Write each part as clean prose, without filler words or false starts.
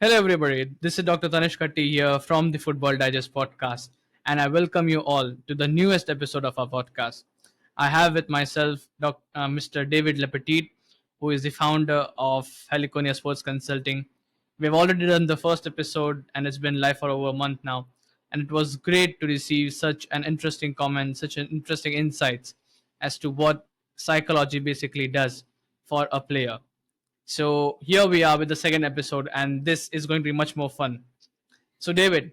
Hello, everybody. This is Dr. Tanishq here from the Football Digest podcast, and I welcome you all to the newest episode of our podcast. I have with myself Mr. David Lepetit, who is the founder of Helliconia Sports Consulting. We've already done the first episode, and it's been live for over a month now. And it was great to receive such an interesting comment, such an interesting insights as to what psychology basically does for a player. So here we are with the second episode, and this is going to be much more fun. So, David,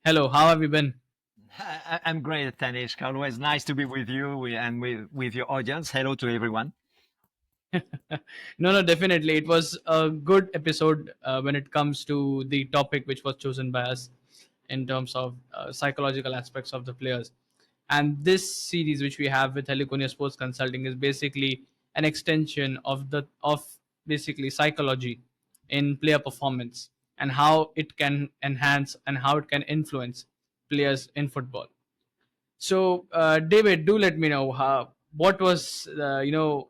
hello, how have you been? I'm great, Tanishq. Always nice to be with you and with your audience. Hello to everyone. No, no, definitely. It was a good episode when it comes to the topic which was chosen by us in terms of psychological aspects of the players. And this series which we have with Heliconia Sports Consulting is basically an extension of basically psychology in player performance and how it can enhance and how it can influence players in football. So, David, do let me know what was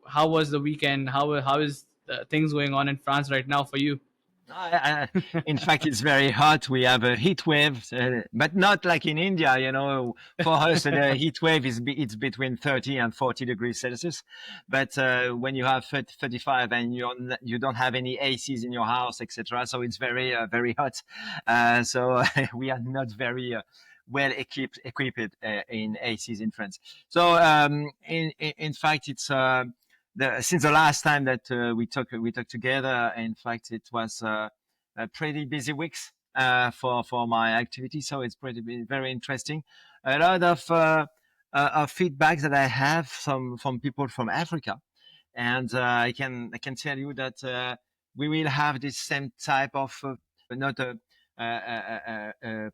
how was the weekend? How is things going on in France right now for you? In fact, it's very hot. We have a heat wave, but not like in India. For us, the heat wave it's between 30 and 40 degrees Celsius. But when you have 35 and you don't have any ACs in your house, etc., so it's very hot. So we are not very well equipped in ACs in France. So in fact, it's since the last time that we talked together. In fact, it was a pretty busy weeks for my activity. So it's very interesting. A lot of feedback that I have from people from Africa, and I can tell you that we will have this same type of not a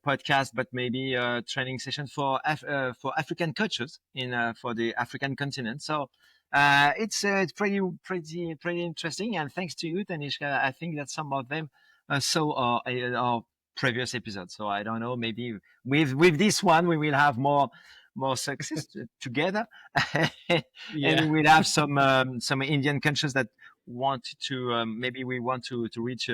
podcast, but maybe a training session for African coaches for the African continent. So it's pretty interesting. And thanks to you, Tanishq, I think that some of them saw our previous episodes. So I don't know, maybe with this one we will have more success together, and Yeah. we will have some Indian countries that want to maybe we want to reach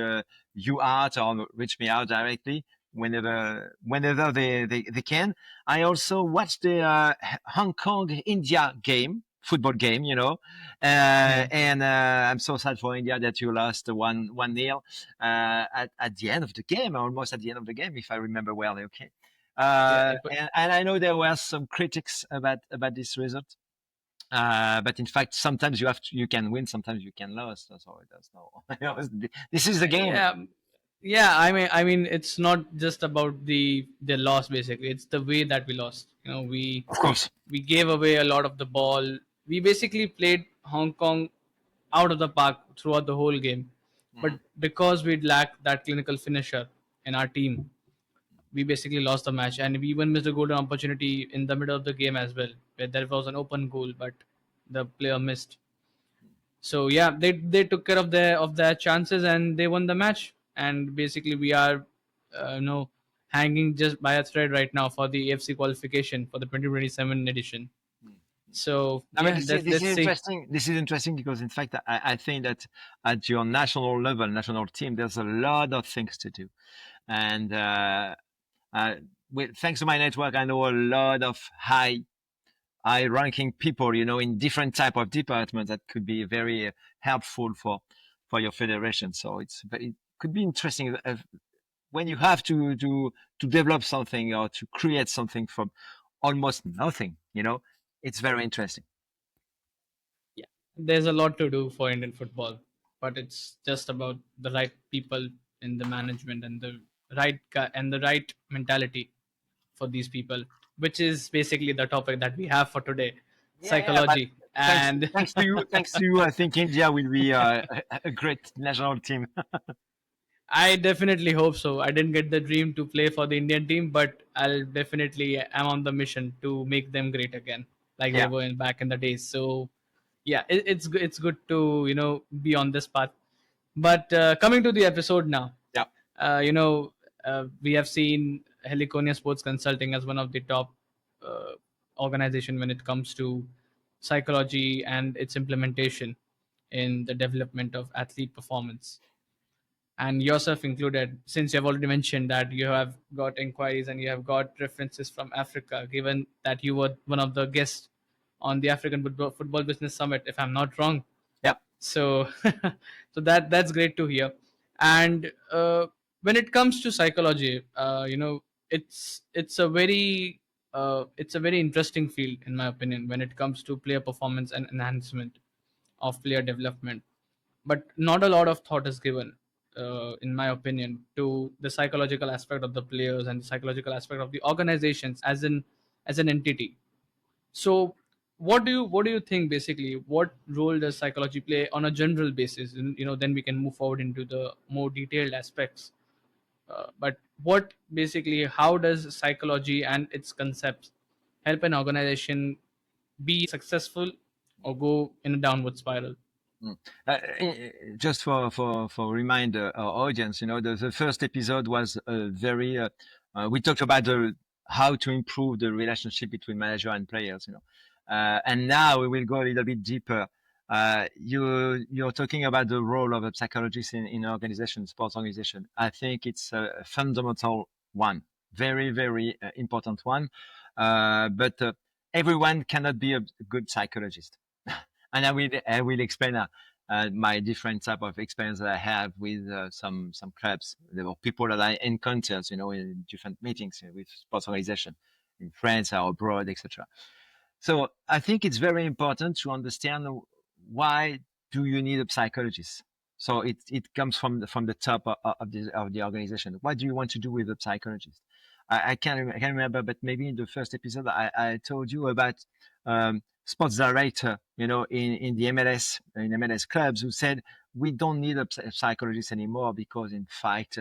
you out or reach me out directly whenever they can. I also watched the Hong Kong India game football game, Yeah. and I'm so sad for India that you lost one nil at the end of the game, almost at the end of the game, if I remember well. Okay, Yeah. and I know there were some critics about this result, but in fact, sometimes you can win, sometimes you can lose. So there's no, this is the game. Yeah. Yeah. I mean, it's not just about the loss. Basically, it's the way that we lost. Of course. We gave away a lot of the ball. We basically played Hong Kong out of the park throughout the whole game, but Mhm. because we lacked that clinical finisher in our team, we basically lost the match, and we even missed a golden opportunity in the middle of the game as well, where there was an open goal, but the player missed. So yeah, they took care of their chances and they won the match. And basically, we are, hanging just by a thread right now for the AFC qualification for the 2027 edition. So I mean, yeah, this is let's see. interesting. This is interesting because, in fact, I think that at your national level, national team, there's a lot of things to do. And uh, thanks to my network, I know a lot of high ranking people, in different type of departments that could be very helpful for your federation. So it could be interesting when you have to develop something or to create something from almost nothing. It's very interesting. Yeah, there's a lot to do for Indian football, but it's just about the right people in the management and the right mentality for these people, which is basically the topic that we have for today, Yeah, but psychology. thanks, And thanks to you, I think India will be a great national team. I definitely hope so. I didn't get the dream to play for the Indian team, but I'll definitely am on the mission to make them great again, like they Yeah, were back in the days. So yeah, it's good to be on this path. But coming to the episode now, yeah. uh, you know, we have seen Heliconia Sports Consulting as one of the top uh, organization when it comes to psychology and its implementation in the development of athlete performance. and yourself included, since you have already mentioned that you have got inquiries and you have got references from Africa, given that you were one of the guests on the African Football Business Summit, if I'm not wrong. Yeah. So so that's great to hear. And when it comes to psychology, it's a very interesting field, in my opinion, when it comes to player performance and enhancement of player development. But not a lot of thought is given, in my opinion, to the psychological aspect of the players and the psychological aspect of the organizations as an entity. So what do you think, basically, what role does psychology play on a general basis? And then we can move forward into the more detailed aspects. But what basically, how does psychology and its concepts help an organization be successful or go in a downward spiral? Mm. Just for reminder our audience, the first episode was very. We talked about how to improve the relationship between manager and players, and now we will go a little bit deeper. You're talking about the role of a psychologist in organization, sports organization. I think it's a fundamental one, very very important one. But everyone cannot be a good psychologist. And I will explain my different type of experience that I have with some clubs. There were people that I encountered, in different meetings with sports organization in France or abroad, etc. So I think it's very important to understand why do you need a psychologist. So it comes from the top of the organization. What do you want to do with a psychologist? I can't remember, but maybe in the first episode I told you about sports director, in the MLS clubs, who said we don't need a psychologist anymore because, in fact,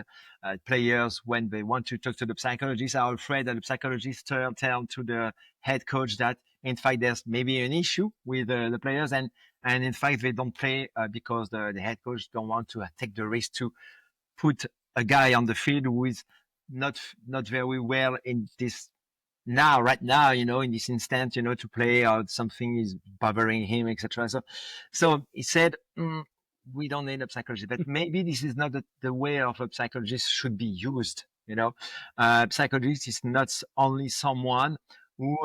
players, when they want to talk to the psychologist, are afraid that the psychologist tell to the head coach that, in fact, there's maybe an issue with the players, and in fact they don't play because the head coach don't want to take the risk to put a guy on the field who is not very well in this right now, in this instant, to play, or something is bothering him, etc. So he said, we don't need a psychologist, but maybe this is not the way of a psychologist should be used. Psychologist is not only someone who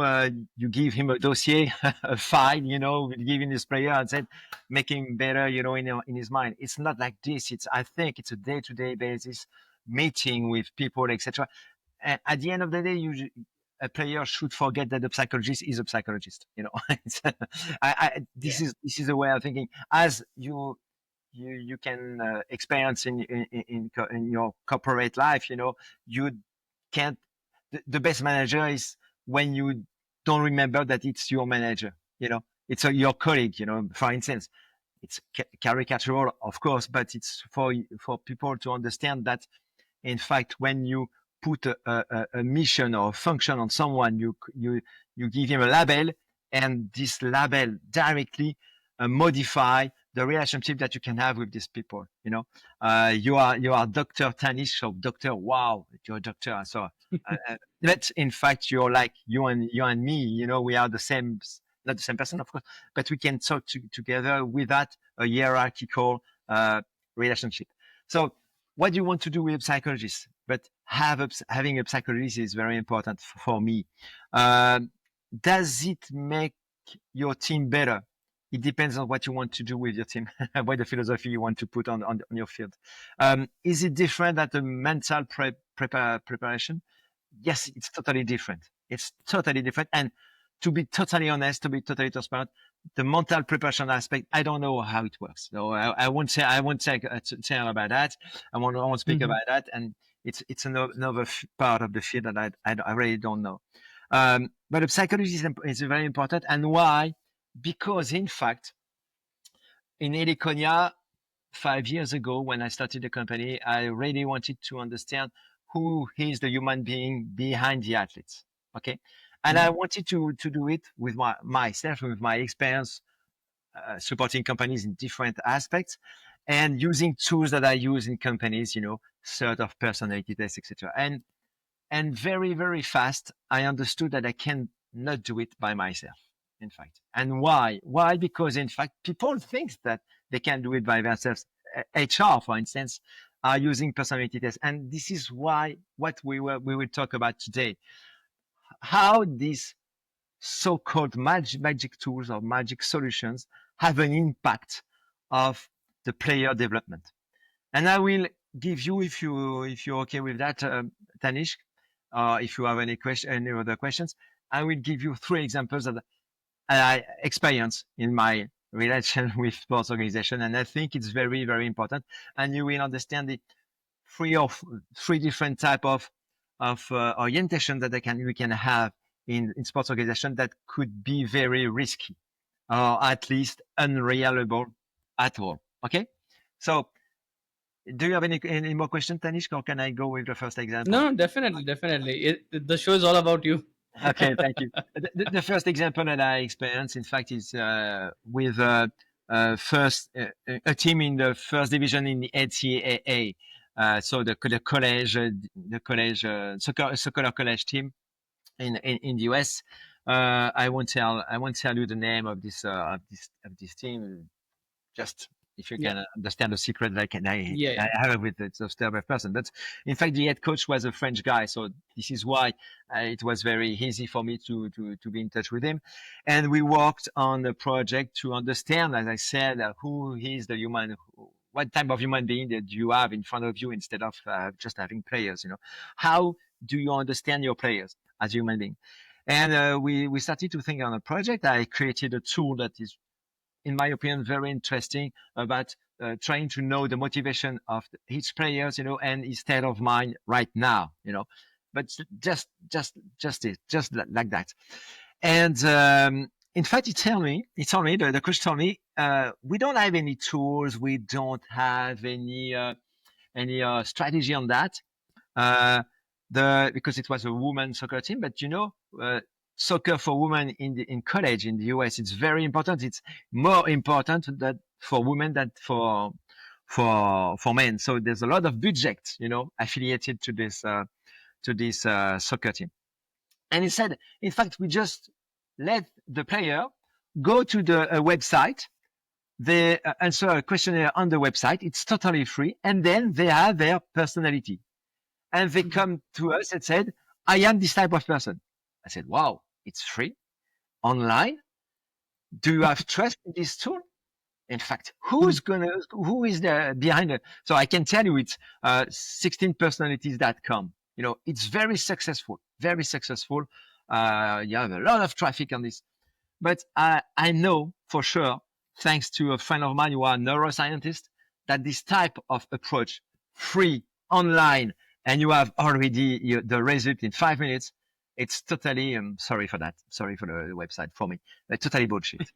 you give him a dossier, a file, with giving this player and said, make him better, in his mind. It's not like this. I think it's a day-to-day basis meeting with people, etc. And at the end of the day, a player should forget that the psychologist is a psychologist. This Yeah. is a way of thinking. As you can experience in your corporate life, you can't. The best manager is when you don't remember that it's your manager. It's your colleague. For instance, it's caricatural, of course, but it's for people to understand that, in fact, when you put a mission or a function on someone, you give him a label, and this label directly modify the relationship that you can have with these people. You are Dr. Tanishq, so doctor. Wow, you're a doctor. So that, in fact, you're like you and me. We are the same, not the same person, of course, but we can talk together without a hierarchical relationship. So what do you want to do with a psychologist? But having a psychologist is very important for me. Does it make your team better? It depends on what you want to do with your team, what the philosophy you want to put on your field. Is it different than the mental preparation? Yes, it's totally different. It's totally different. And to be totally honest, to be totally transparent, the mental preparation aspect, I don't know how it works. So I won't say about that. I won't speak Hmm. about that. And it's another part of the field that I really don't know. But the psychology is very important. And why? Because, in fact, in Helliconia, 5 years ago, when I started the company, I really wanted to understand who is the human being behind the athletes. Okay. And I wanted to do it with myself, with my experience, supporting companies in different aspects, and using tools that I use in companies, sort of personality tests, etc. And very, very fast, I understood that I can not do it by myself, in fact. And why? Why? Because, in fact, people think that they can do it by themselves. HR, for instance, are using personality tests. And this is why what we will talk about today, how these so-called magic tools or magic solutions have an impact of the player development. And I will give you, if you're okay with that, Tanishq, if you have any other questions, I will give you three examples that I experience in my relation with sports organization, and I think it's very, very important. And you will understand the three different type of orientation that we can have in sports organization that could be very risky or at least unreliable at all. Okay, so do you have any more questions, Tanishq, or can I go with the first example? No, no, definitely, definitely. The show is all about you. Okay, thank you. The first example that I experienced, in fact, is with first a team in the first division in the NCAA. So the college soccer college team in the US. I won't tell you the name of this team. Just if you Yeah, can understand the secret that yeah, I yeah. have with this type of person. But in fact, the head coach was a French guy, so this is why it was very easy for me to be in touch with him, and we worked on a project to understand, as I said, who is the human. What type of human being that you have in front of you instead of just having players? How do you understand your players as a human being? And we started to think on a project. I created a tool that is, in my opinion, very interesting about trying to know the motivation of each players, and his state of mind right now, but just like that. And in fact, the coach told me, we don't have any tools, we don't have any strategy on that. Uh, because it was a women's soccer team, but soccer for women in college in the US, it's very important. It's more important that for women than for men. So there's a lot of budget, affiliated to this soccer team. And he said, in fact, we just let the player go to the website. They answer a questionnaire on the website. It's totally free, and then they have their personality, and they Mhm. come to us and said, I am this type of person. I said, wow, it's free online. Do you have trust in this tool? In fact, who is there behind it? So I can tell you it's 16personalities.com. It's very successful, very successful. You have a lot of traffic on this. But I know for sure, thanks to a friend of mine who are a neuroscientist, that this type of approach, free, online, and you have already the result in 5 minutes, it's totally, sorry for that. Sorry for the website for me. Totally bullshit.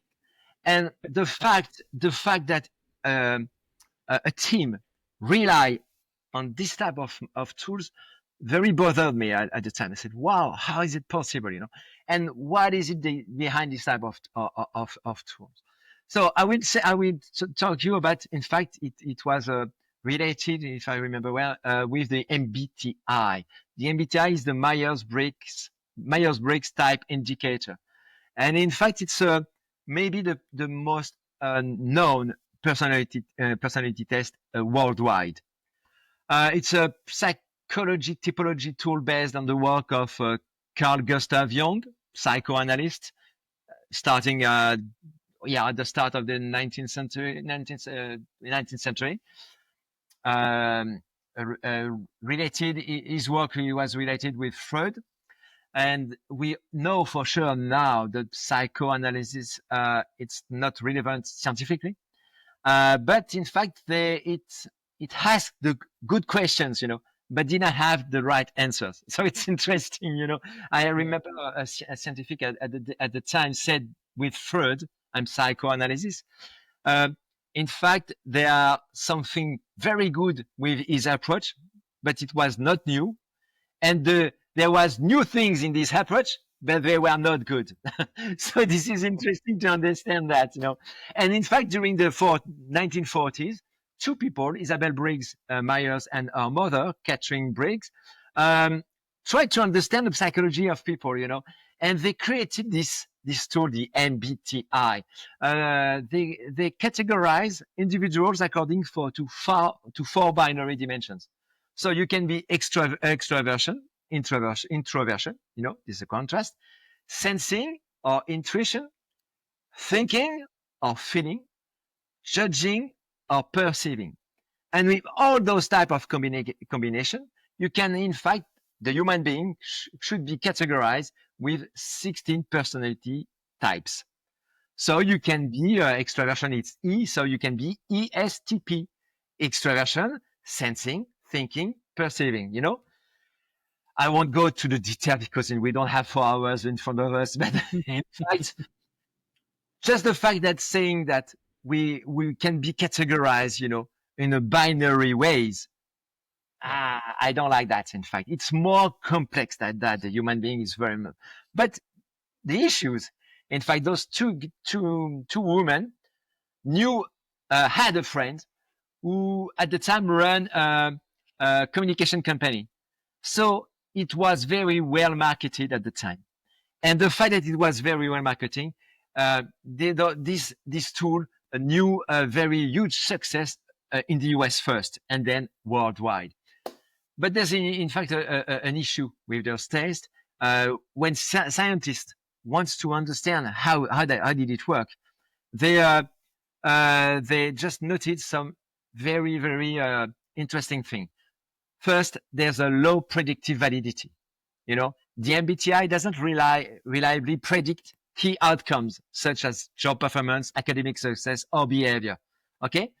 And the fact that um, a team rely on this type of tools very bothered me at the time. I said, wow, how is it possible? And what is it behind this type of tools? So I will talk to you about, in fact, it was related, if I remember well, with the MBTI. The MBTI is the Myers-Briggs type indicator. And in fact, it's maybe the most known personality test worldwide. It's a psychology typology tool based on the work of Carl Gustav Jung, psychoanalyst, starting at the start of the 19th century. Um, Related, his work was related with Freud, and we know for sure now that psychoanalysis it's not relevant scientifically, but in fact it has the good questions, but didn't have the right answers. So it's interesting, I Yeah. remember a scientific at the time said with Freud and psychoanalysis, uh, in fact, there are something very good with his approach, but it was not new, and there was new things in this approach, but they were not good. So this is interesting to understand that, And in fact, during the 1940s, two people, Isabel Briggs Myers and her mother, Catherine Briggs, tried to understand the psychology of people, and they created this tool, the MBTI. They categorize individuals according to four binary dimensions. So you can be extraversion, introversion. This is a contrast. Sensing or intuition, thinking or feeling, judging or perceiving. And with all those type of combination, you can, in fact, the human being should be categorized with 16 personality types. So you can be extraversion, it's E, so you can be ESTP, extraversion, sensing, thinking, perceiving. I won't go to the detail because we don't have 4 hours in front of us, but in fact, just the fact that saying that we can be categorized, in a binary ways, Yeah. I don't like that. In fact, it's more complex than that. The human being is very much. But the issues, in fact, those two women knew had a friend who at the time ran a communication company. So it was very well marketed at the time. And the fact that it was very well marketing, this tool knew a very huge success in the US first and then worldwide. But there's in fact an issue with those tests. When scientists wants to understand how did it work, they just noted some very interesting thing. First, there's a low predictive validity. The MBTI doesn't reliably predict key outcomes such as job performance, academic success, or behavior. Okay.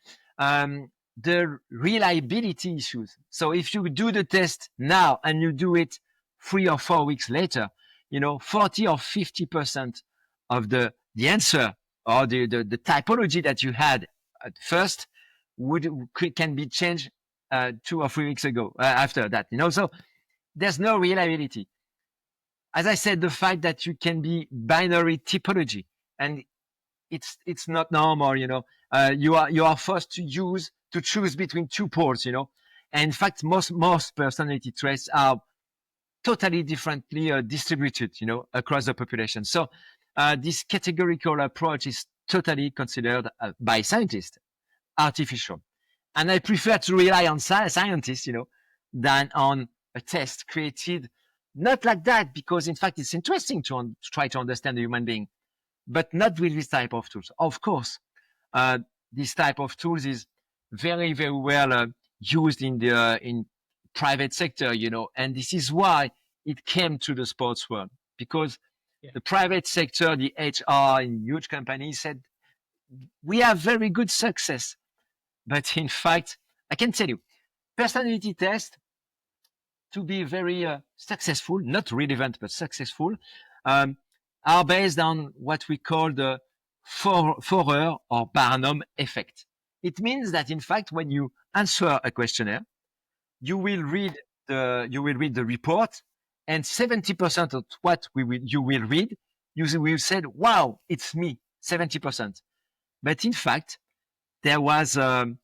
The reliability issues. So if you do the test now and you do it 3 or 4 weeks later, 40 or 50% of the answer or the typology that you had at first can be changed 2 or 3 weeks ago after that. So there's no reliability. As I said, the fact that you can be binary typology and it's not normal. You are forced to choose between two poles. And in fact, most personality traits are totally differently distributed, across the population. So this categorical approach is totally considered by scientists artificial. And I prefer to rely on scientists, than on a test created not like that, because in fact it's interesting to try to understand the human being, but not with this type of tools. Of course, this type of tools is very well used in private sector, and this is why it came to the sports world, because Yeah. the private sector, the HR in huge companies said, we have very good success. But in fact, I can tell you, personality tests to be very successful, not relevant, but successful, are based on what we call the Forer or Barnum effect. It means that in fact, when you answer a questionnaire, you will read the report, and 70% of what you will read, you will say, "Wow, it's me." 70%. But in fact, there was an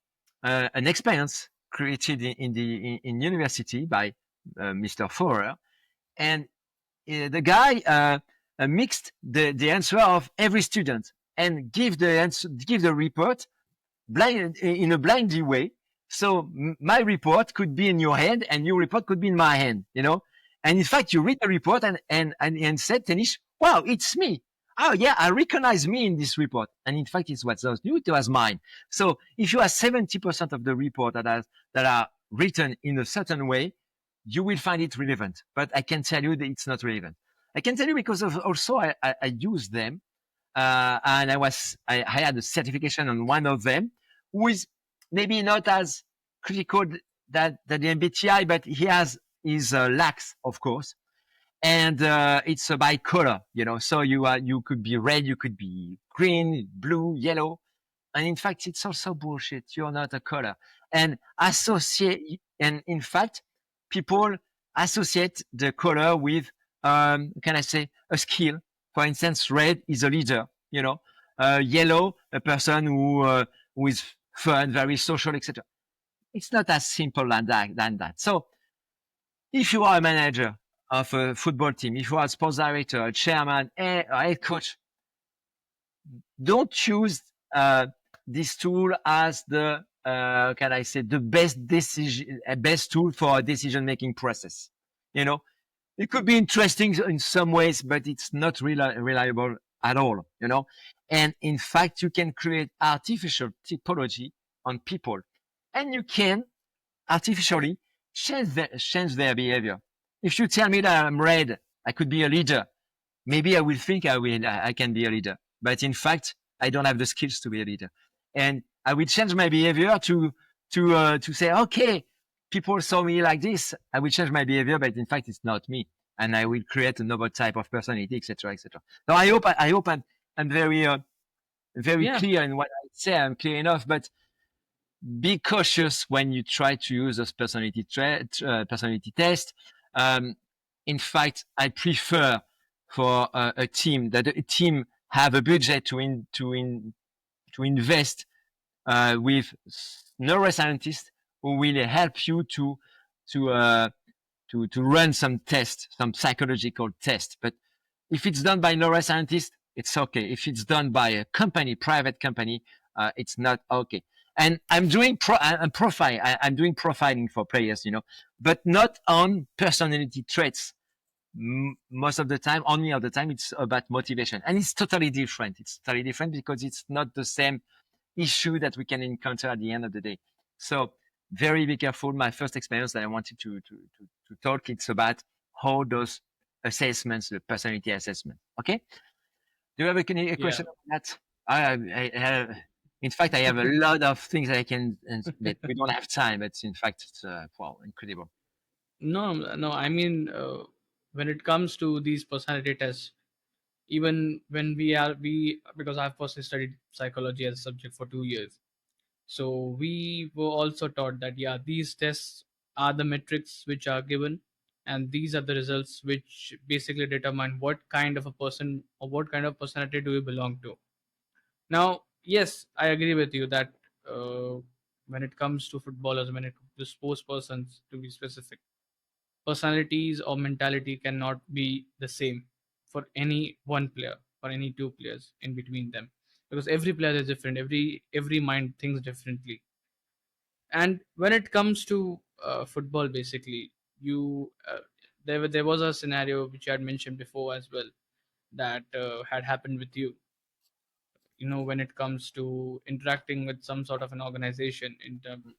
experience created in university by Mr. Forer, and the guy mixed the answer of every student and give the report in a blindy way. So my report could be in your hand and your report could be in my hand, And in fact, you read the report and said, Tanishq, wow, it's me. Oh yeah, I recognize me in this report. And in fact, it's what those new, it was mine. So if you have 70% of the report that are written in a certain way, you will find it relevant. But I can tell you that it's not relevant. I can tell you because also I use them. And I had a certification on one of them, who is maybe not as critical that the MBTI, but he has his lacks, of course. And it's by color, So you could be red, you could be green, blue, yellow, and in fact, it's also bullshit. You're not a color. And in fact, people associate the color with, can I say, a skill. For instance, red is a leader, yellow, a person who is fun, very social, etc. It's not as simple than that. So if you are a manager of a football team, if you are a sports director, a chairman, a head coach, don't choose this tool as the can I say the best decision, best tool for a decision making process. You know, it could be interesting in some ways, but it's not reliable at all. You know, and in fact, you can create artificial typology on people, and you can artificially change their behavior. If you tell me that I'm red, I could be a leader. Maybe I will think I can be a leader, but in fact, I don't have the skills to be a leader. And I will change my behavior to say, okay, people saw me like this. I will change my behavior, but in fact, it's not me, and I will create another type of personality, etc., etc. So I'm very Yeah, clear in what I say. I'm clear enough, but be cautious when you try to use this personality test. Um, in fact, I prefer for a team that a team have a budget to invest with neuroscientists who will help you to uh, to run some tests, some psychological tests. But if it's done by neuroscientists, it's okay. If it's done by a company, private company, it's not okay. And I'm doing I'm doing profiling for players, but not on personality traits. Most of the time, only of the time, it's about motivation, and it's totally different. It's totally different because it's not the same issue that we can encounter at the end of the day. So very be careful. My first experience that I wanted to talk, it's about how those assessments, the personality assessment. Okay. Do you have a yeah. question on that? I have, in fact, I have a lot of things that I can, but we don't have time. But in fact, it's wow, incredible. No, no. I mean, when it comes to these personality tests, even when we because I've personally studied psychology as a subject for 2 years, so we were also taught that yeah, these tests are the metrics which are given, and these are the results which basically determine what kind of a person or what kind of personality do you belong to. Now, yes, I agree with you that uh, when it comes to footballers, when it comes to sports persons, to be specific, personalities or mentality cannot be the same for any one player or any two players in between them, because every player is different, every mind thinks differently. And when it comes to football, basically, there was a scenario which I had mentioned before as well, that had happened with you. When it comes to interacting with some sort of an organization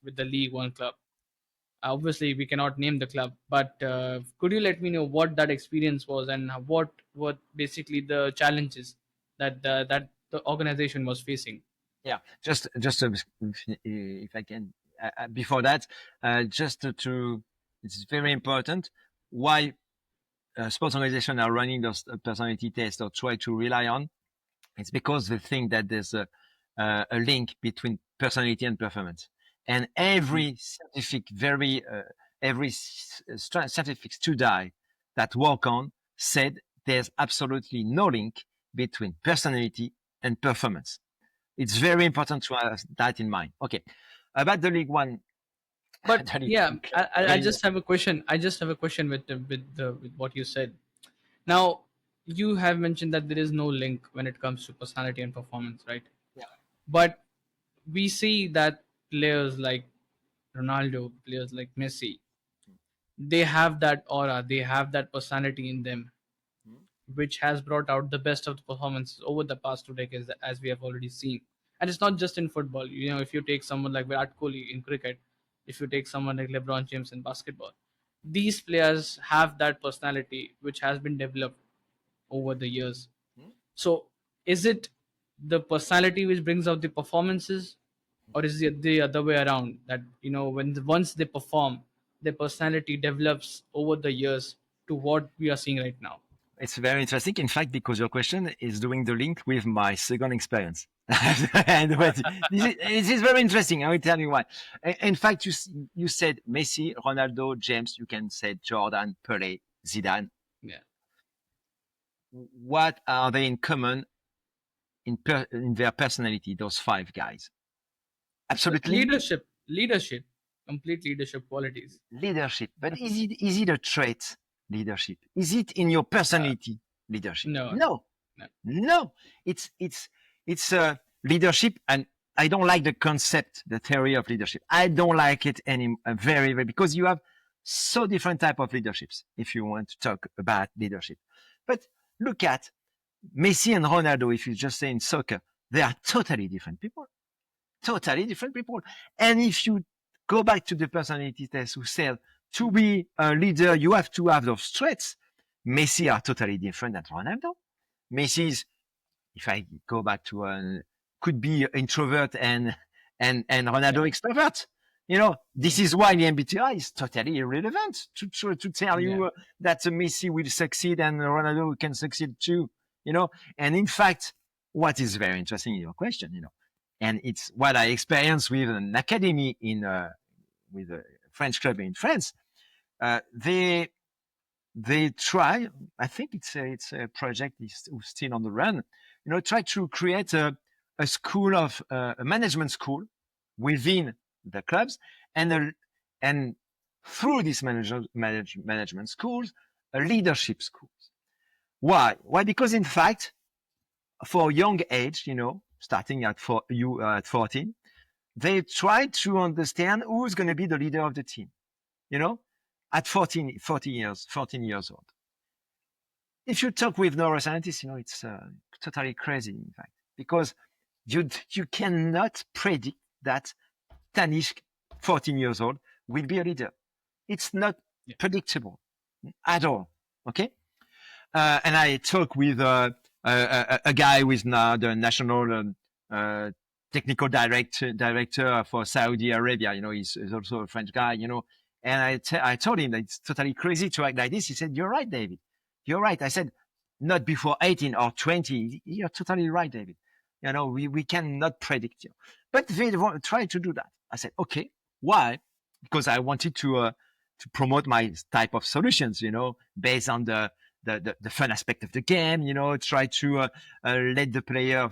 with the League One club. Obviously, we cannot name the club, but could you let me know what that experience was, and what basically the challenges that the organization was facing? Yeah, just if I can, before that, just it's very important why sports organizations are running those personality tests or try to rely on. It's because they think that there's a link between personality and performance. And Mhm. every scientific study that work on said there's absolutely no link between personality and performance. It's very important to have that in mind. Okay, about the League One, But the League yeah, One club. I just have a question. I just have a question with what you said. Now, you have mentioned that there is no link when it comes to personality and performance, right? Yeah. But we see that players like Ronaldo, players like Messi, they have that aura, they have that personality in them, which has brought out the best of the performances over the past 2 decades, as we have already seen. And it's not just in football. If you take someone like Virat Kohli in cricket, if you take someone like LeBron James in basketball, these players have that personality which has been developed over the years. So, is it the personality which brings out the performances, or is it the other way around? That once they perform, their personality develops over the years to what we are seeing right now. It's very interesting, in fact, because your question is doing the link with my second experience. And this is very interesting. I will tell you why. In fact, you said Messi, Ronaldo, James. You can say Jordan, Pelé, Zidane. Yeah. What are they in common in their personality? Those five guys. Absolutely Leadership, complete leadership qualities. leadership. But is it a trait? leadership? Is it in your personality leadership? No, No, no. no. It's leadership, and I don't like the concept, the theory of leadership. I don't like it any very, very, because you have so different type of leaderships if you want to talk about leadership. But look at Messi and Ronaldo. If you just say in soccer, they are totally different people, totally different people. And if you go back to the personality test, who said to be a leader, you have to have those traits. Messi are totally different than Ronaldo. Messi is, if I go back to could be introvert and Yeah, Ronaldo extrovert. This is why the MBTI is totally irrelevant to tell yeah, you that Messi will succeed and Ronaldo can succeed too. And in fact, what is very interesting in your question, and it's what I experienced with an academy with a French club in France. They try. I think it's a project is still on the run. Try to create a school of a management school within the clubs, and through these management schools, a leadership schools. Why? Why? Because in fact, for young age, starting at 14, they try to understand who's going to be the leader of the team. You know, at 14 years old. If you talk with neuroscientists, it's totally crazy, in fact, because you cannot predict that Tanishq, 14 years old, will be a leader. It's not yeah, predictable at all. Okay. And I talk with a guy who is now the national technical director for Saudi Arabia. He's also a French guy. And I told him that it's totally crazy to act like this. He said, "You're right, David. You're right." I said, "Not before 18 or 20. You're totally right, David. We cannot predict you." But they try to do that. I said, "Okay, why?" Because I wanted to promote my type of solutions, based on the fun aspect of the game, try to let the player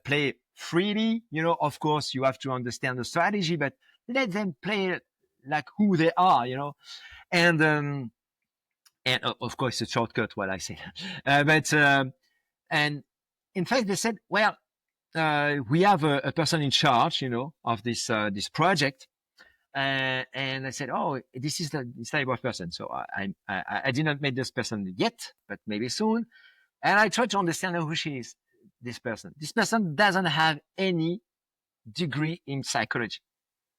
play freely. Of course, you have to understand the strategy, but let them play like who they are, and of course, it's a shortcut what I say. But and in fact, they said, well, we have a person in charge, of this project. And I said, "Oh, this is this type of person." So I did not meet this person yet, but maybe soon. And I tried to understand who she is. This person. This person doesn't have any degree in psychology.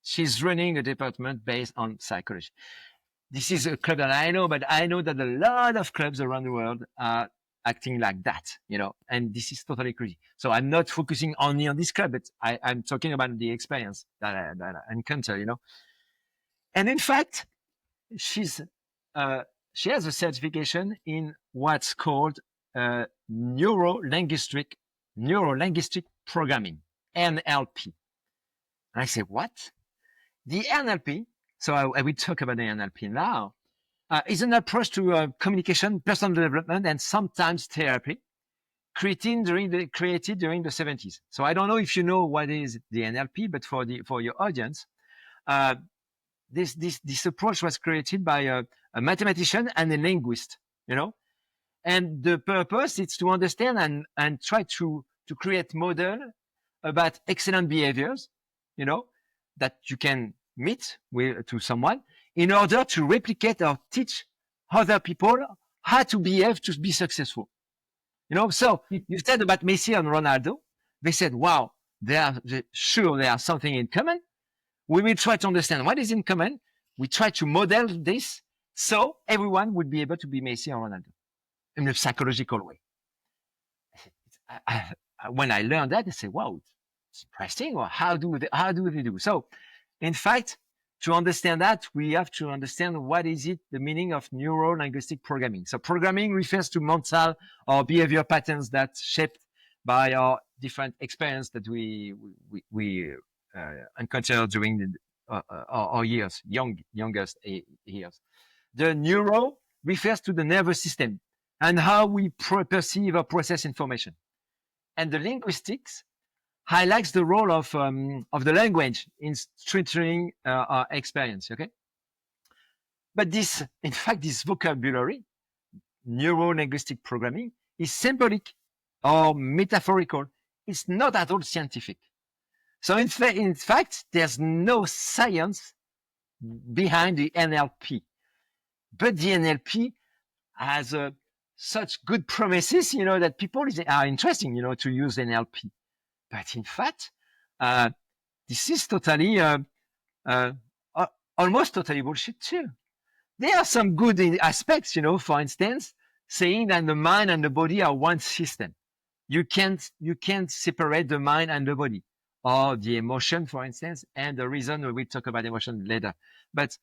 She's running a department based on psychology. This is a club that I know, but I know that a lot of clubs around the world are acting like that, and this is totally crazy. So I'm not focusing only on this club, but I'm talking about the experience that I encounter, And in fact, she's she has a certification in what's called neuro linguistic programming, NLP. And I say, what? The NLP. So I will talk about the NLP now. Is an approach to communication, personal development, and sometimes therapy, created during the 70s. So I don't know if you know what is the NLP, but for your audience, uh, this approach was created by a mathematician and a linguist, and the purpose is to understand and try to create model about excellent behaviors, that you can meet to someone in order to replicate or teach other people how to behave to be successful. So you said about Messi and Ronaldo, they said, wow, sure there are something in common. We will try to understand what is in common. We try to model this so everyone would be able to be Messi or Ronaldo in a psychological way. When I learned that, I said, wow, it's interesting. Or how do they do? So, in fact, to understand that, we have to understand what is the meaning of neuro-linguistic programming. So programming refers to mental or behavior patterns that shaped by our different experience that we encounter during our years, youngest years. The neuro refers to the nervous system and how we perceive or process information. And the linguistics highlights the role of the language in structuring our experience. Okay, but in fact, this vocabulary neuro-linguistic programming is symbolic or metaphorical. It's not at all scientific. So in fact, there's no science behind the NLP, but the NLP has such good promises, that people are interesting, to use NLP. But in fact, uh, this is totally, uh, almost totally bullshit too. There are some good aspects, for instance, saying that the mind and the body are one system. You can't separate the mind and the body, or the emotion, for instance, and the reason. We'll talk about emotion later. But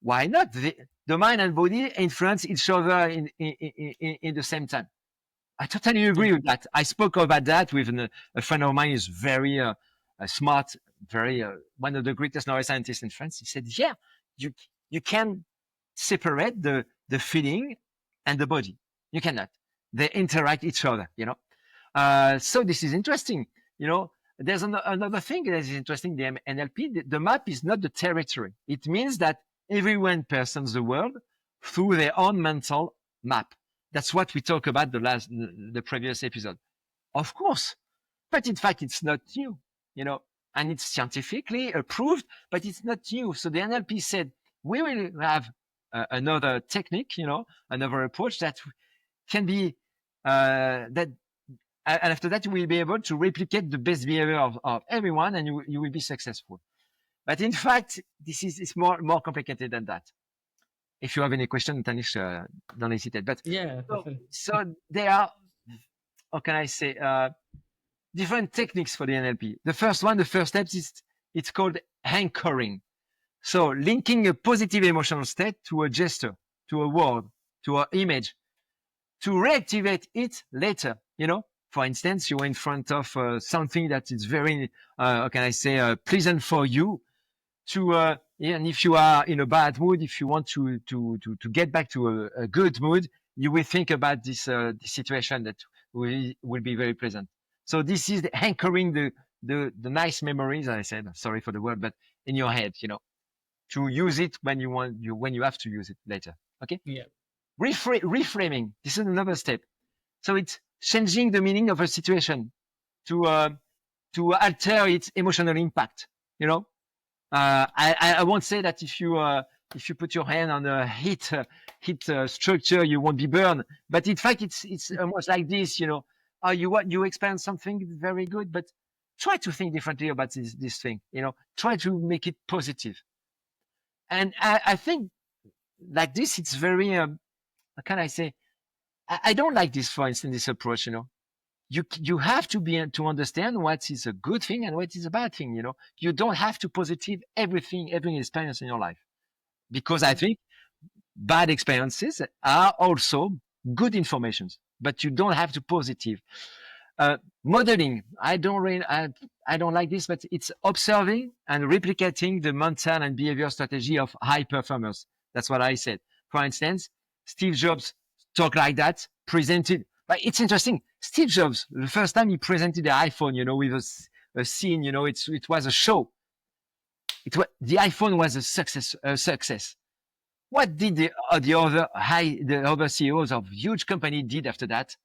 why not? The mind and body influence each other in the same time. I totally Yeah. agree with that. I spoke about that with a friend of mine who's very smart, very one of the greatest neuroscientists in France. He said, "Yeah, you you can separate the feeling and the body. You cannot. They interact each other. So this is interesting. There's another thing that is interesting. The NLP, the map is not the territory. It means that everyone perceives the world through their own mental map. That's what we talked about the previous episode. Of course, but in fact, it's not new, and it's scientifically approved, but it's not new. So the NLP said we will have another technique, another approach that can be that, and after that, you will be able to replicate the best behavior of everyone, and you will be successful. But in fact, this is it's more complicated than that. If you have any question, Tanishq, don't hesitate. But Yeah, so, definitely. so there are, how can I say, different techniques for the NLP. The first step is it's called anchoring. So linking a positive emotional state to a gesture, to a word, to an image, to reactivate it later. For instance, you're in front of something that is very, how can I say, pleasant for you. And if you are in a bad mood, if you want to get back to a good mood, you will think about this situation that will be very pleasant. So this is anchoring the nice memories. I said, sorry for the word, but in your head, to use it when you have to use it later. Okay. Yeah. Reframing. This is another step. So it's changing the meaning of a situation to uh, to alter its emotional impact. I won't say that if you put your hand on a heat structure, you won't be burned. But in fact, it's almost like this. You experience something very good, but try to think differently about this thing. Try to make it positive. And I think like this, it's very. How can I say? I don't like this, for instance, this approach. You have to understand what is a good thing and what is a bad thing. You don't have to positive every experience in your life, because I Yeah. think bad experiences are also good informations, but you don't have to positive. Modeling, I don't like this, but it's observing and replicating the mental and behavior strategy of high performers. That's what I said. For instance, Steve Jobs talked like that, presented. But it's interesting. Steve Jobs, the first time he presented the iPhone, with a scene, it was a show. The iPhone was a success. What did the other CEOs of huge company did after that?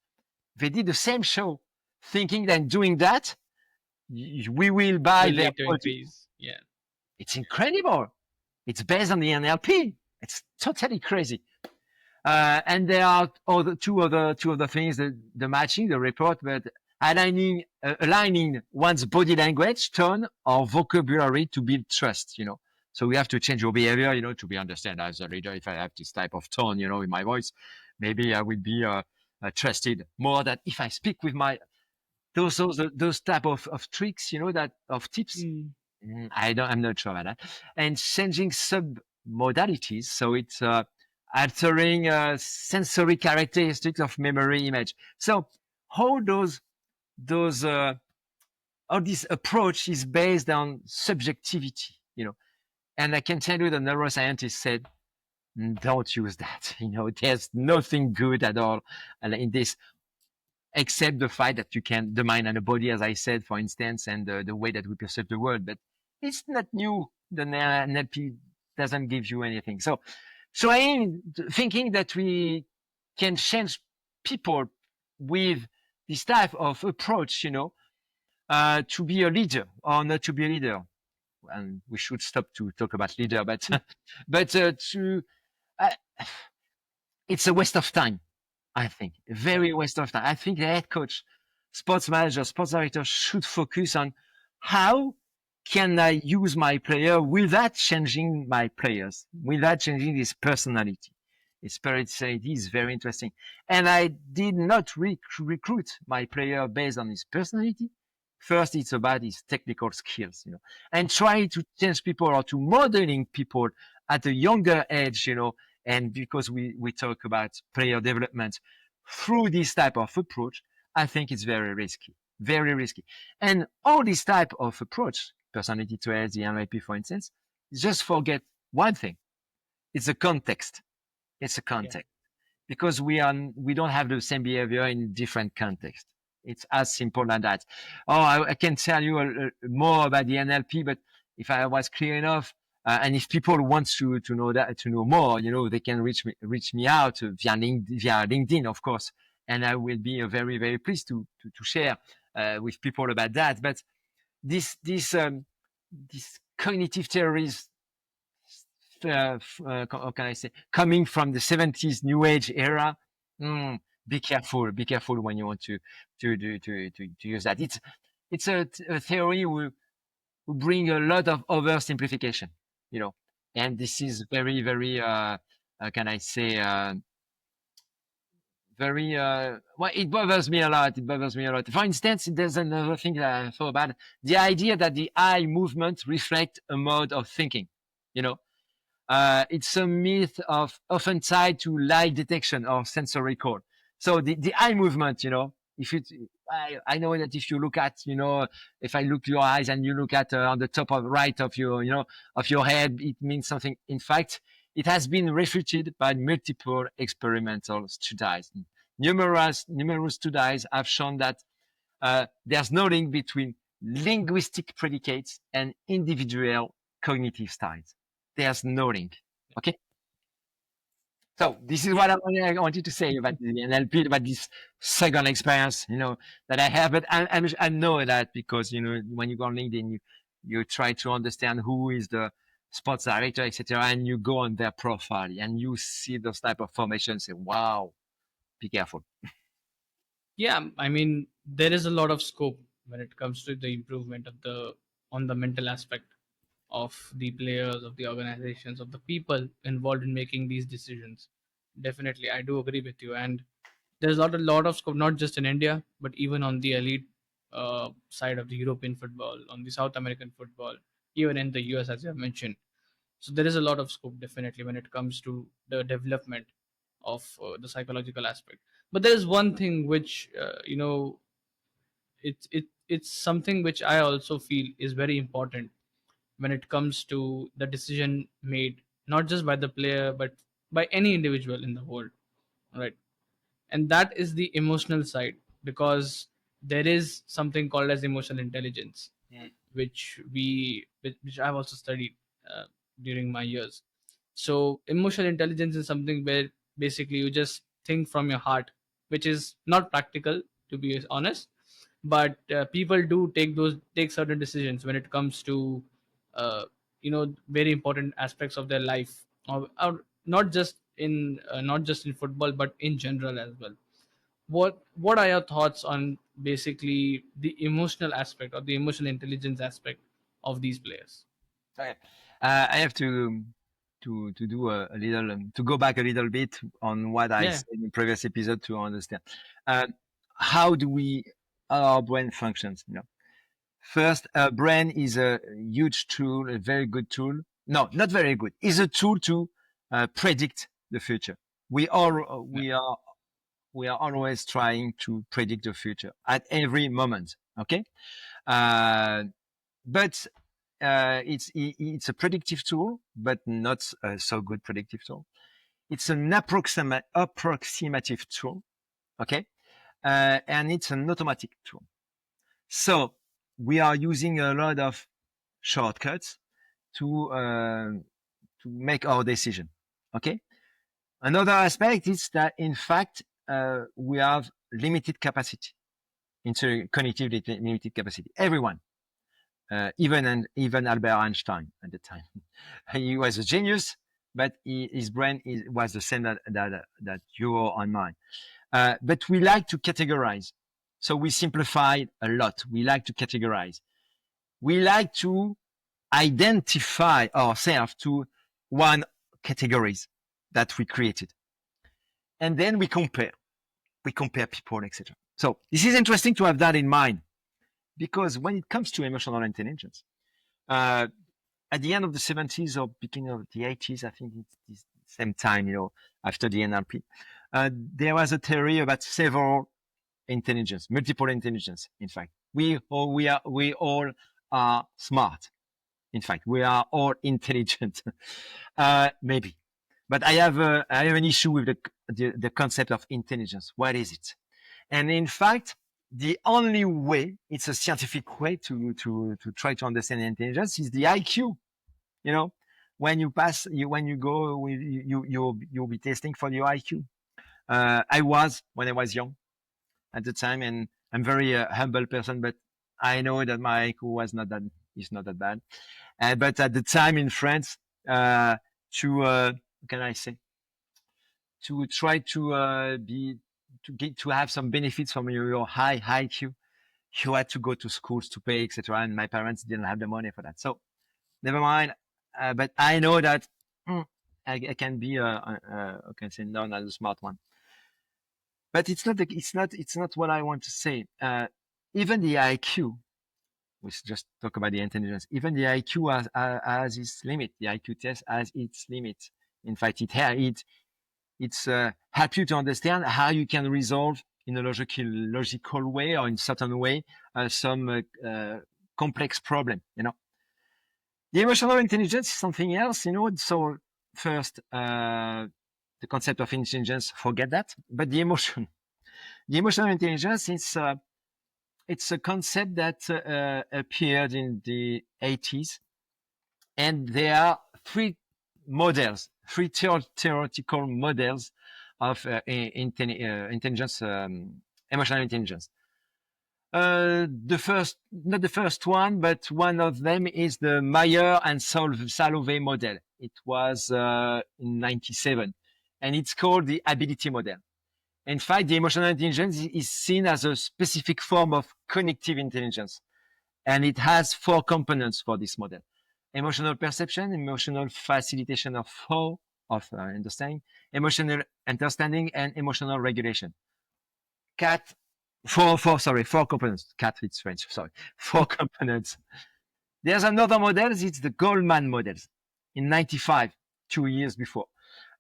They did the same show, thinking that doing that, we will buy Will their lead to product. increase. Yeah. It's incredible. It's based on the NLP. It's totally crazy. And there are two other things: the matching, the report, but aligning one's body language, tone, or vocabulary to build trust. So we have to change your behavior, to be understand as a leader. If I have this type of tone, in my voice, maybe I will be trusted more than if I speak with my those type of tricks, that of tips. Mm. I'm not sure about that. And changing sub modalities. So it's altering sensory characteristics of memory image. So how those all this approach is based on subjectivity, and I can tell you the neuroscientist said, don't use that. There's nothing good at all in this, except the fact that you can, the mind and the body, as I said, for instance, and the way that we perceive the world. But it's not new. The NLP doesn't give you anything. So thinking that we can change people with this type of approach, to be a leader or not to be a leader. And we should stop to talk about leader, but to uh, it's a waste of time. I think Yeah. very waste of time. I think the head coach, sports manager, sports director should focus on how can I use my player without changing my players, without changing his personality. His personality is very interesting. And I did not recruit my player based on his personality. First, it's about his technical skills, and try to change people or to modeling people at a younger age, and because we talk about player development through this type of approach, I think it's very risky, very risky. And all this type of approach, personality traits, the NLP, for instance, just forget one thing. It's a context. It's a Yeah. context because we don't have the same behavior in different contexts. It's as simple as that. Oh, I can tell you more about the NLP, but if I was clear enough, and if people want to know that to know more, they can reach me out via LinkedIn, of course, and I will be very pleased to share with people about that. But this cognitive terrorism, how can I say, coming from the 70s New Age era. Mm, be careful when you want to use that. It's a theory who bring a lot of oversimplification, you know, and this is very, can I say, very, well, it bothers me a lot. It bothers me a lot. For instance, there's another thing that I thought about: the idea that the eye movement reflect a mode of thinking, you know. It's a myth of often tied to light detection or sensory recall. So the eye movement, if it, I know that if you look at, if I look your eyes and you look at on the top of right of your, of your head, it means something. In fact, it has been refuted by multiple experimental studies. Numerous studies have shown that there's no link between linguistic predicates and individual cognitive styles. There's no link. Okay. So this is Yeah. what I wanted to say about the NLP, about this second experience, that I have. But I know that because, when you go on LinkedIn, you try to understand who is the sports director, etc., and you go on their profile and you see those type of formations. Say, wow, be careful. Yeah, I mean, there is a lot of scope when it comes to the improvement of the on the mental aspect of the players, of the organizations, of the people involved in making these decisions. Definitely, I do agree with you. And there's a lot of scope, not just in India, but even on the elite side of the European football, on the South American football, even in the US, as you have mentioned. So there is a lot of scope, definitely, when it comes to the development of the psychological aspect. But there is one thing which, it's something which I also feel is very important when it comes to the decision made not just by the player but by any individual in the world, right? And that is the emotional side, because there is something called as emotional intelligence, which I've also studied uh, during my years. So emotional intelligence is something where basically you just think from your heart, which is not practical, to be honest. But people do take certain decisions when it comes to uh, very important aspects of their life, or not just in football but in general as well. What are your thoughts on basically the emotional aspect or the emotional intelligence aspect of these players? Okay. I have to do a little to go back a little bit on what I Yeah. said in the previous episode to understand uh, how do we our brain functions. First, a brain is a huge tool, a very good tool. No, not very good. Is a tool to predict the future. We all Yeah. we are always trying to predict the future at every moment. Okay, uh, but it's a predictive tool, but not a so good predictive tool. It's an approximative tool, okay, and it's an automatic tool. So we are using a lot of shortcuts to make our decision, okay. Another aspect is that, in fact, we have limited capacity, cognitive limited capacity. Everyone, even Albert Einstein at the time, he was a genius, but his brain was the same that your and mine. But we like to categorize, so we simplify a lot. We like to categorize. We like to identify ourselves to one categories that we created, and then we compare people, etc. So this is interesting to have that in mind, because when it comes to emotional intelligence, uh, at the end of the 70s or beginning of the 80s, I think it's the same time, after the NLP, there was a theory about several intelligence, multiple intelligence. In fact, we all are smart. In fact, we are all intelligent, maybe. But I have an issue with the concept of intelligence. What is it? And in fact, the only way, it's a scientific way to try to understand intelligence, is the IQ. You know, when you pass, when you go, you'll be testing for your IQ. I was when I was young at the time, and I'm very humble person, but I know that my IQ was not that is not that bad. But at the time in France, to what can I say, to try to to have some benefits from your high IQ, you had to go to schools to pay, etc. And my parents didn't have the money for that, so never mind. But I know that I can be I can say known as a smart one. But it's not what I want to say. Even the IQ, we just talk about the intelligence. Even the IQ has its limit. The IQ test has its limit. In fact, it's help you to understand how you can resolve in a logical way or in certain way some complex problem. The emotional intelligence is something else. So first, the concept of intelligence, forget that. But the emotional intelligence is it's a concept that appeared in the 80s, and there are three models, three theoretical models of intelligence, emotional intelligence. Not the first one, but one of them is the Mayer and Salovey model. It was in 97, and it's called the ability model. In fact, the emotional intelligence is seen as a specific form of cognitive intelligence, and it has four components for this model: emotional perception, emotional facilitation of flow, of understanding, emotional understanding, and emotional regulation. Cat, four components. Cat, it's French, sorry. Four components. There's another model, it's the Goldman models in 95, 2 years before.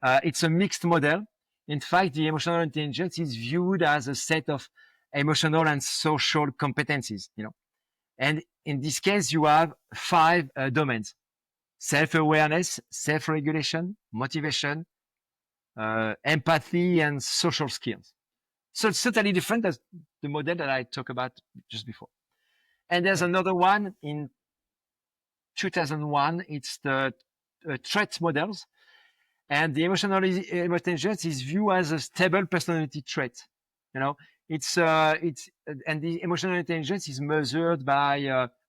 It's a mixed model. In fact, the emotional intelligence is viewed as a set of emotional and social competencies, And in this case, you have five domains: self-awareness, self-regulation, motivation, empathy, and social skills. So it's totally different as the model that I talked about just before. And there's another one in 2001. It's the threat models. And the emotional intelligence is viewed as a stable personality trait. And the emotional intelligence is measured by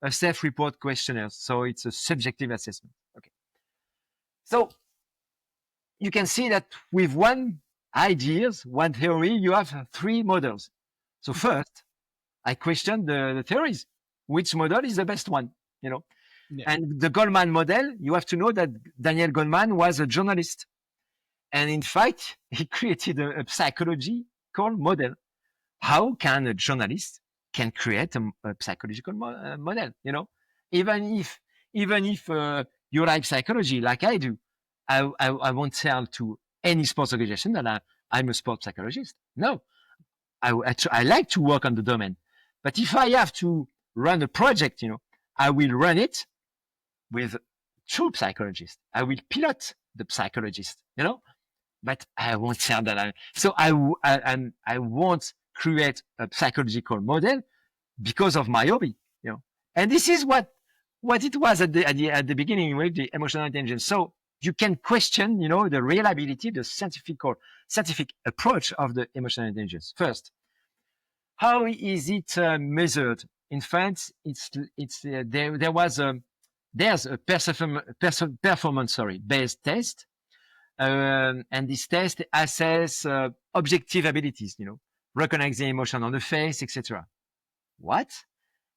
a self-report questionnaire. So it's a subjective assessment. Okay. So you can see that with one theory, you have three models. So first, I question the theories. Which model is the best one? Yeah. And the Goldman model, you have to know that Daniel Goleman was a journalist. And in fact, he created a psychological model. How can a journalist can create a psychological model? Even if you like psychology, like I do, I won't tell to any sports organization that I'm a sports psychologist. No, I like to work on the domain. But if I have to run a project, I will run it with true psychologists. I will pilot the psychologist, but I won't tell that. I won't create a psychological model because of my hobby, And this is what it was at the beginning with the emotional intelligence. So you can question, the reliability, the scientific approach of the emotional intelligence. First, how is it measured? In France, there's a performance, based test, and this test assess objective abilities, recognize the emotion on the face, etc. What?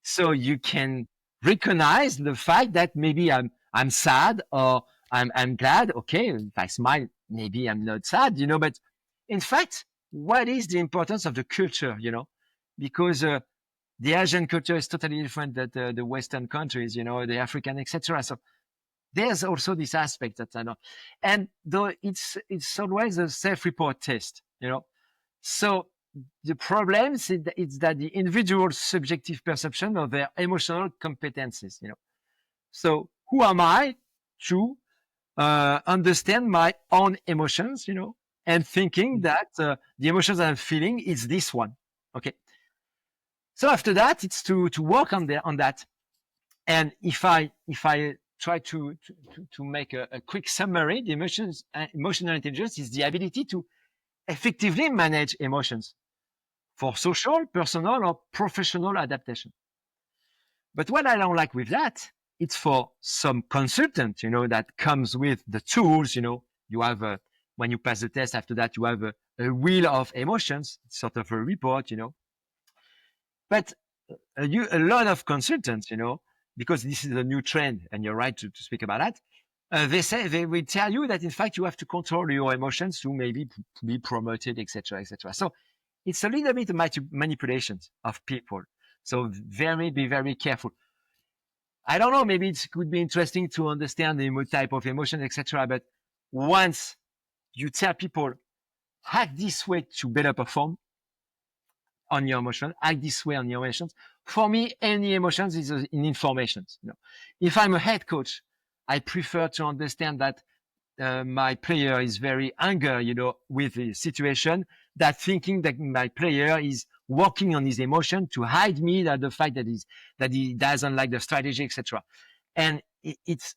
So you can recognize the fact that maybe I'm sad, or I'm glad. Okay, if I smile, maybe I'm not sad, but in fact, what is the importance of the culture, because the Asian culture is totally different than the Western countries, the African, etc. So there's also this aspect that I know, and though it's always a self-report test, So the problem is that the individual subjective perception of their emotional competencies, So who am I to understand my own emotions, and thinking that the emotions that I'm feeling is this one. Okay. So after that, it's to work on that. And if I try to make a quick summary, the emotional intelligence is the ability to effectively manage emotions for social, personal, or professional adaptation. But what I don't like with that, it's for some consultant, that comes with the tools, you have when you pass the test, after that, you have a wheel of emotions, sort of a report, But a lot of consultants, because this is a new trend, and you're right to speak about that. They will tell you that in fact you have to control your emotions to maybe be promoted, etc., etc. So it's a little bit of manipulations of people. So be very careful. I don't know. Maybe it could be interesting to understand the type of emotion, etc. But once you tell people act this way to better perform on your emotion, act this way on your emotions. For me, any emotions is in information. If I'm a head coach, I prefer to understand that my player is very angry, with the situation, that thinking that my player is working on his emotion to hide me that the fact that he doesn't like the strategy, etc. And it's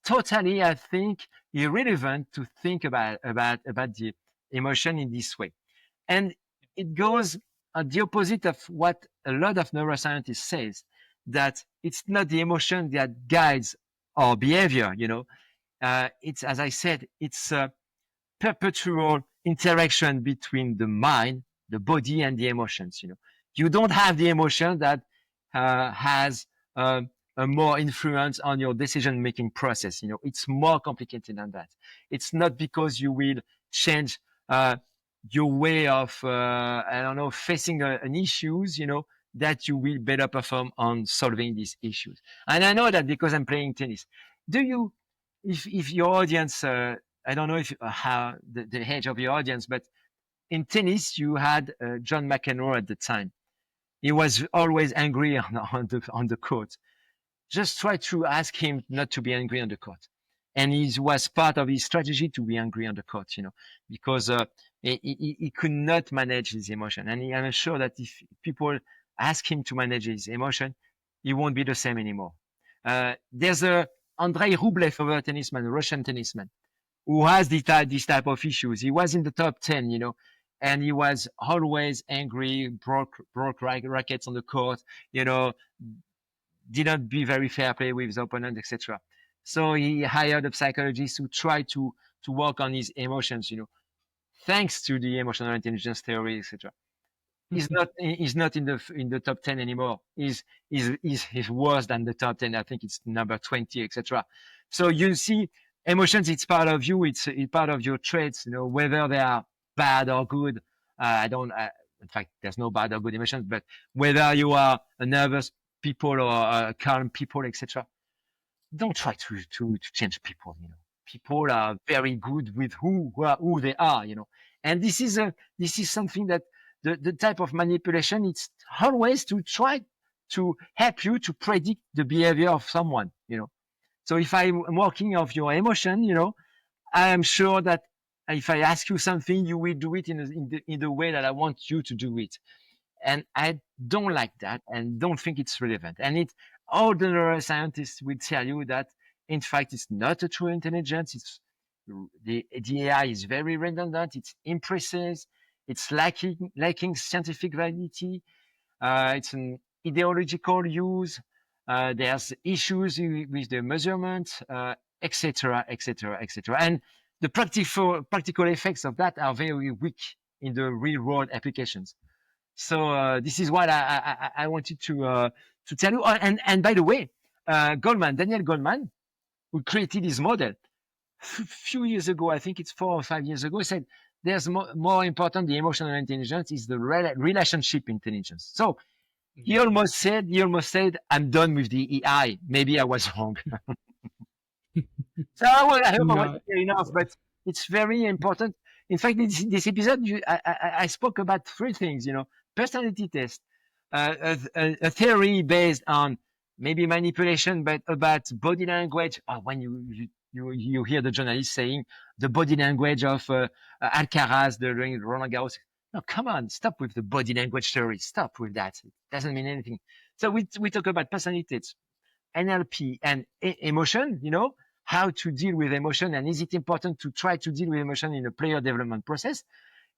totally, I think, irrelevant to think about the emotion in this way. And it goes at the opposite of what a lot of neuroscientists says, that it's not the emotion that guides our behavior, it's, as I said, it's a perpetual interaction between the mind, the body, and the emotions. You don't have the emotion that has a more influence on your decision-making process. It's more complicated than that. It's not because you will change your way of, I don't know, facing an issues, that you will better perform on solving these issues. And I know that because I'm playing tennis. Do you, if your audience, I don't know if how the age of your audience, but in tennis you had John McEnroe at the time. He was always angry on the court. Just try to ask him not to be angry on the court, and it was part of his strategy to be angry on the court. Because he could not manage his emotion, and I'm sure that if people ask him to manage his emotion, he won't be the same anymore. There's a Andrei Rublev, a tennisman, a Russian tennisman, who has this type of issues. He was in the top 10, and he was always angry, broke rackets on the court, you know, did not be very fair play with his opponent, etc. So he hired a psychologist who tried to work on his emotions, thanks to the emotional intelligence theory, etc. He's not in the top 10 anymore. He's worse than the top 10. I think it's number 20, etc. So you see, emotions, it's part of you. It's part of your traits, whether they are bad or good. I don't, in fact, there's no bad or good emotions, but whether you are a nervous people or calm people, etc. Don't try to change people. People are very good with who they are. And this is something that the type of manipulation, it's always to try to help you to predict the behavior of someone. So if I'm working off your emotion, I am sure that if I ask you something, you will do it in the way that I want you to do it. And I don't like that and don't think it's relevant. And all the neuroscientists will tell you that In fact, it's not a true intelligence. The AI is very redundant. It's imprecise. It's lacking scientific validity. It's an ideological use. There's issues with the measurement, etc., etc., etc. And the practical effects of that are very weak in the real world applications. So this is what I wanted to tell you. Oh, and by the way, Daniel Goldman, who created his model few years ago, I think it's 4 or 5 years ago, said there's more important the emotional intelligence is the relationship intelligence. So Yeah. he almost said, I'm done with the AI. Maybe I was wrong. So I hope I No. wasn't clear enough, Yeah. but it's very important. In fact, this episode, I spoke about three things, personality test, a theory based on maybe manipulation, but about body language. When you hear the journalist saying the body language of Alcaraz during Roland Garros. No, come on, stop with the body language theory. Stop with that. It doesn't mean anything. So we talk about personality test, NLP and emotion, how to deal with emotion. And is it important to try to deal with emotion in a player development process?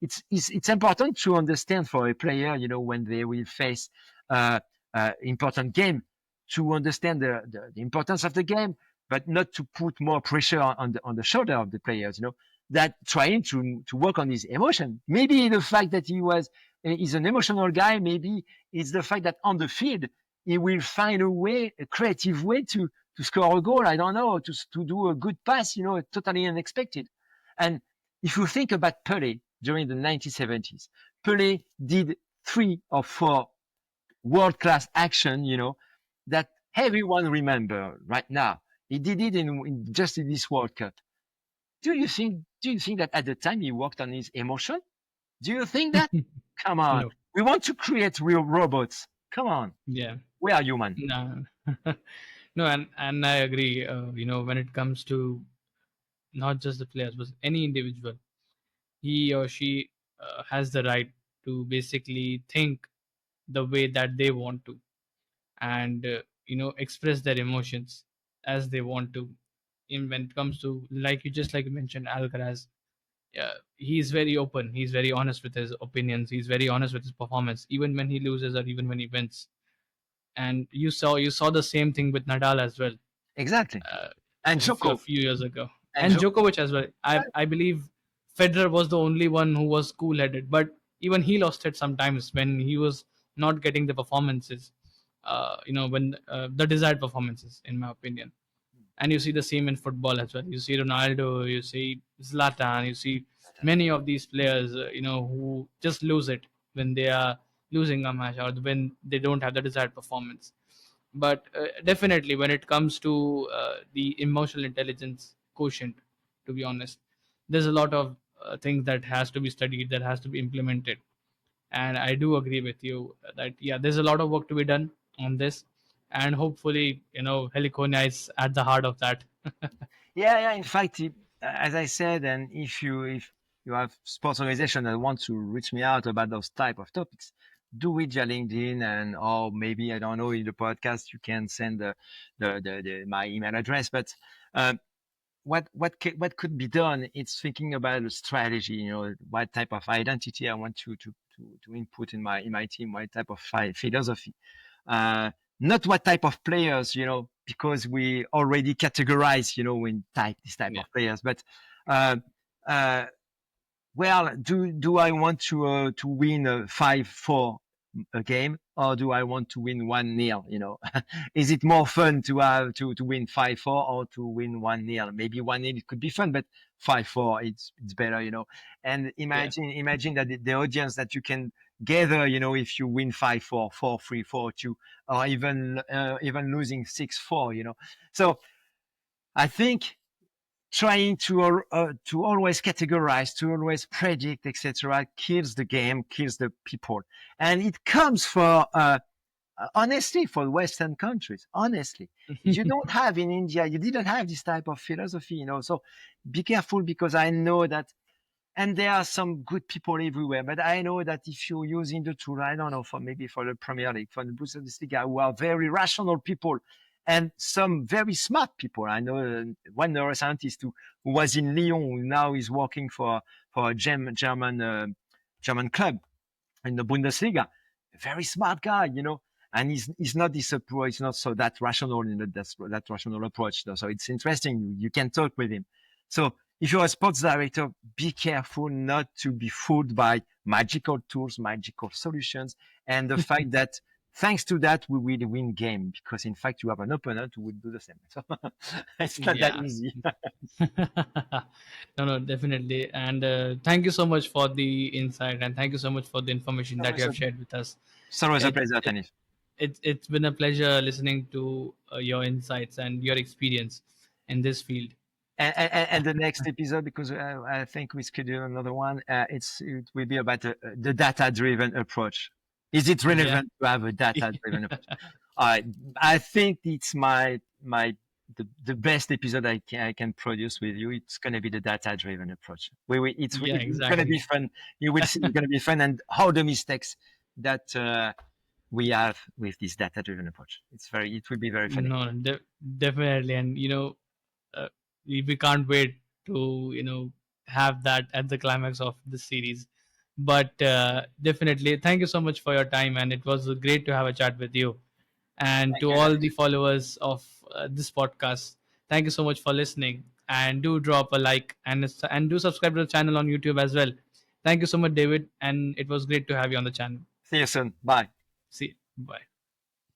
It's important to understand for a player, when they will face uh, important game, to understand the importance of the game, but not to put more pressure on the shoulder of the players, that trying to work on his emotion. Maybe the fact that he's an emotional guy, maybe it's the fact that on the field, he will find a creative way to score a goal. I don't know, to do a good pass, totally unexpected. And if you think about Pelé during the 1970s, Pelé did 3 or 4 world-class action, that everyone remember right now. He did it just in this World Cup. Do you think that at the time he worked on his emotion? Do you think that? Come on. No. We want to create real robots. Come on. Yeah. We are human. No. No, and I agree. When it comes to not just the players, but any individual, he or she has the right to basically think the way that they want to, and express their emotions as they want to. In when it comes to, like you mentioned, Alcaraz, he's very open, he's very honest with his opinions, he's very honest with his performance, even when he loses or even when he wins. And you saw the same thing with Nadal as well, Exactly. uh, And a Joko. few years ago, And and Joko. Djokovic as well. I believe Federer was the only one who was cool headed, but even he lost it sometimes when he was not getting the performances, when the desired performances, in my opinion. And you see the same in football as well. You see Ronaldo, you see Zlatan, you see many of these players, who just lose it when they are losing a match or when they don't have the desired performance. But definitely, when it comes to the emotional intelligence quotient, to be honest, there's a lot of things that has to be studied, that has to be implemented. And I do agree with you that, yeah, there's a lot of work to be done on this, and hopefully, Heliconia is at the heart of that. Yeah, yeah. In fact, as I said, and if you have sports organization that want to reach me out about those type of topics, do it via LinkedIn, and or maybe I don't know, in the podcast you can send my email address. But um, what could be done? It's thinking about a strategy. What type of identity I want to input in my team. What type of philosophy. Uh, Not what type of players, because we already categorize, in this type Yeah. of players. But uh, uh, well, do I want to win a 5-4 a game, or do I want to win 1-0? Is it more fun to have to win 5-4 or to win 1-0? Maybe 1-0 it could be fun, but 5-4 it's better. And Yeah. imagine that the audience that you can gather, if you win 5-4, 4-3, 4-2, or even losing 6-4. So I think trying to always categorize, to always predict, etc., kills the game, kills the people, and it comes for honestly for Western countries. Honestly, you don't have in India, you didn't have this type of philosophy, So be careful, because I know that. And there are some good people everywhere, but I know that if you're using the tool, I don't know, for maybe for the Premier League, for the Bundesliga, who are very rational people, and some very smart people. I know one neuroscientist who was in Lyon, who now is working for a German club in the Bundesliga. A very smart guy, you know, and he's not this approach. He's not so that rational in that rational approach. Though. So it's interesting. You can talk with him. So if you're a sports director, be careful not to be fooled by magical tools, magical solutions, and the fact that thanks to that we will win game because in fact you have an opponent who will do the same. So it's not that Yeah. easy. No, no, definitely. And thank you so much for the insight, and thank you so much for the information that you have shared with us. It's always a It, pleasure, it, Tanishq. it's been a pleasure listening to your insights and your experience in this field. And the next episode, because I think we schedule another one, it will be about the data-driven approach. Is it Yeah. relevant to have a data-driven approach? I think it's the best episode I can produce with you. It's going to be the data-driven approach. Yeah, It's going to be exactly. fun. You will see it's going to be fun and how the mistakes that we have with this data-driven approach. It will be very funny. No, definitely. And uh, we can't wait to have that at the climax of the series. But definitely, thank you so much for your time, and it was great to have a chat with you. And Thank to you, all the Danish. followers of this podcast, thank you so much for listening. And do drop a like, and do subscribe to the channel on YouTube as well. Thank you so much, David, and it was great to have you on the channel. See you soon. Bye. See you. Bye.